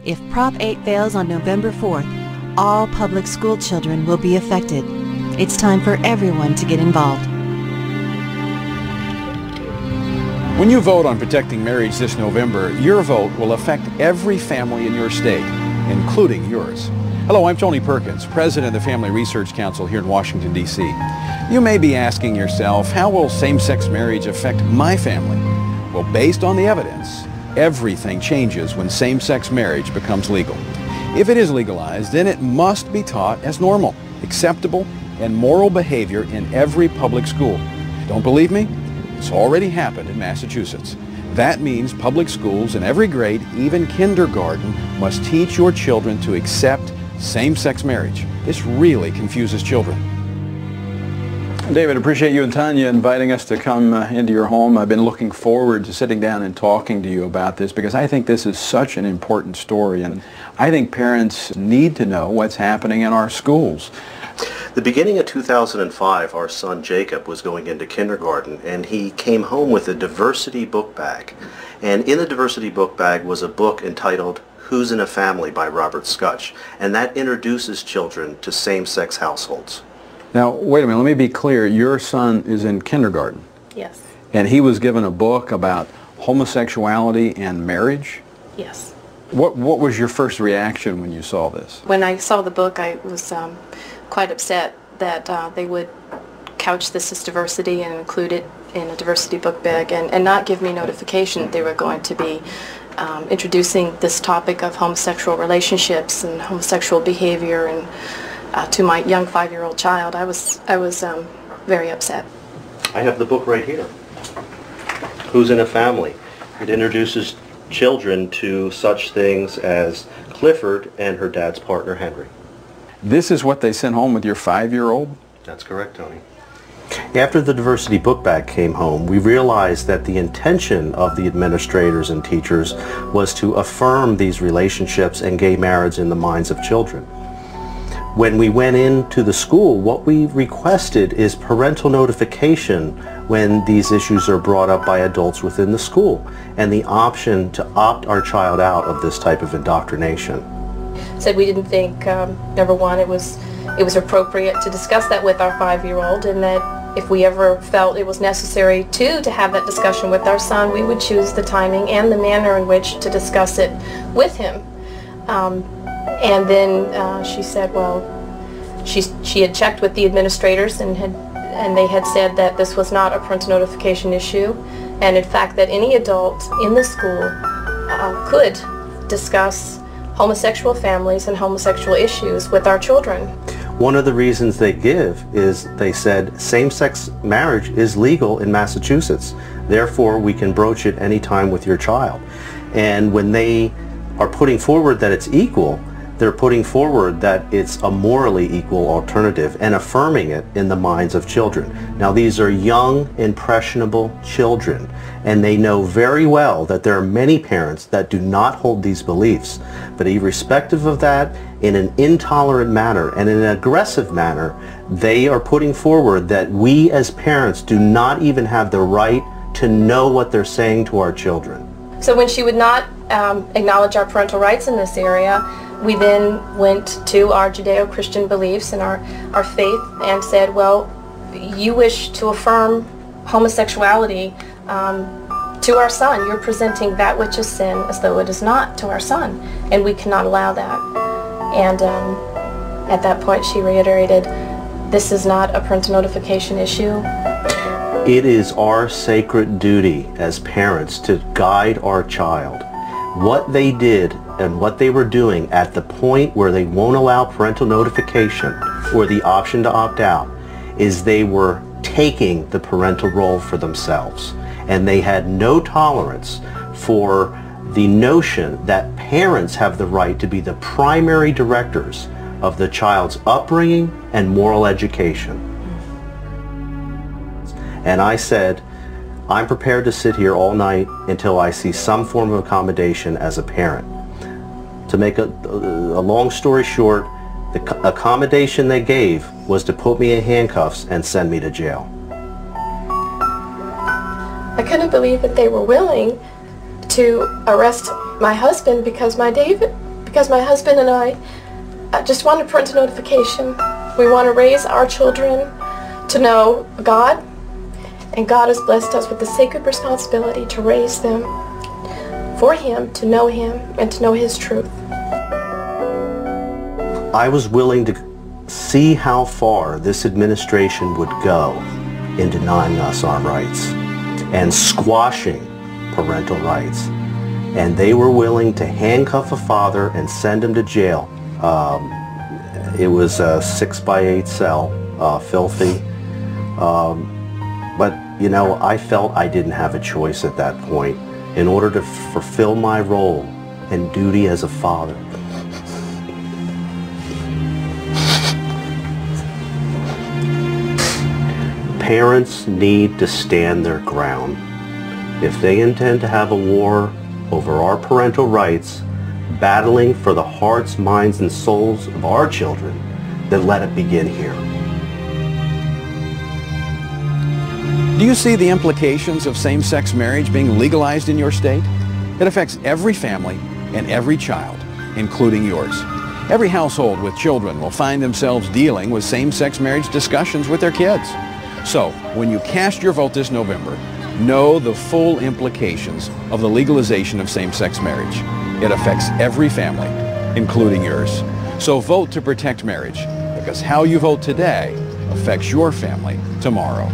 If Prop 8 fails on November 4th, all public school children will be affected. It's time for everyone to get involved. When you vote on protecting marriage this November, your vote will affect every family in your state, including yours. Hello, I'm Tony Perkins, President of the Family Research Council here in Washington, D.C. You may be asking yourself, how will same-sex marriage affect my family? Well, based on the evidence, everything changes when same-sex marriage becomes legal. If it is legalized, then it must be taught as normal, acceptable, and moral behavior in every public school. Don't believe me? It's already happened in Massachusetts. That means public schools in every grade, even kindergarten, must teach your children to accept same-sex marriage. This really confuses children. David, appreciate you and Tanya inviting us to come into your home. I've been looking forward to sitting down and talking to you about this because I think this is such an important story, and I think parents need to know what's happening in our schools. The beginning of 2005, our son Jacob was going into kindergarten, and he came home with a diversity book bag. And in the diversity book bag was a book entitled Who's in a Family by Robert Scutch, and that introduces children to same-sex households. Now, wait a minute, let me be clear. Your son is in kindergarten. Yes. And he was given a book about homosexuality and marriage? Yes. What was your first reaction when you saw this? When I saw the book, I was quite upset that they would couch this as diversity and include it in a diversity book bag and not give me notification that they were going to be introducing this topic of homosexual relationships and homosexual behavior and to my young 5-year-old child. I was very upset. I have the book right here. Who's in a Family? It introduces children to such things as Clifford and her dad's partner Henry. This is what they sent home with your 5-year-old? That's correct, Tony. After the diversity book bag came home, we realized that the intention of the administrators and teachers was to affirm these relationships and gay marriage in the minds of children. When we went into the school, what we requested is parental notification when these issues are brought up by adults within the school, and the option to opt our child out of this type of indoctrination. Said we didn't think, number one, it was appropriate to discuss that with our 5-year-old, and that if we ever felt it was necessary to have that discussion with our son, we would choose the timing and the manner in which to discuss it with him. And then she said, well, she had checked with the administrators and they had said that this was not a parental notification issue, and in fact that any adult in the school could discuss homosexual families and homosexual issues with our children. One of the reasons they give is they said same-sex marriage is legal in Massachusetts, therefore we can broach it anytime with your child. And when they are putting forward that it's equal, they're putting forward that it's a morally equal alternative and affirming it in the minds of children. Now these are young, impressionable children, and they know very well that there are many parents that do not hold these beliefs. But irrespective of that, in an intolerant manner and in an aggressive manner, they are putting forward that we as parents do not even have the right to know what they're saying to our children. So when she would not acknowledge our parental rights in this area, we then went to our Judeo-Christian beliefs and our faith and said, well, you wish to affirm homosexuality to our son. You're presenting that which is sin as though it is not to our son, and we cannot allow that. And at that point she reiterated, this is not a parental notification issue. It is our sacred duty as parents to guide our child. What they did and what they were doing at the point where they won't allow parental notification or the option to opt out is they were taking the parental role for themselves. And they had no tolerance for the notion that parents have the right to be the primary directors of the child's upbringing and moral education. And I said, I'm prepared to sit here all night until I see some form of accommodation as a parent. To make a long story short, the accommodation they gave was to put me in handcuffs and send me to jail. I couldn't believe that they were willing to arrest my husband because my because my husband and I just want a parental notification. We want to raise our children to know God, and God has blessed us with the sacred responsibility to raise them for Him, to know Him, and to know His truth. I was willing to see how far this administration would go in denying us our rights and squashing parental rights. And they were willing to handcuff a father and send him to jail. It was a 6x8 cell, filthy. But, you know, I felt I didn't have a choice at that point in order to fulfill my role and duty as a father. Parents need to stand their ground. If they intend to have a war over our parental rights, battling for the hearts, minds, and souls of our children, then let it begin here. Do you see the implications of same-sex marriage being legalized in your state? It affects every family and every child, including yours. Every household with children will find themselves dealing with same-sex marriage discussions with their kids. So, when you cast your vote this November, know the full implications of the legalization of same-sex marriage. It affects every family, including yours. So vote to protect marriage, because how you vote today affects your family tomorrow.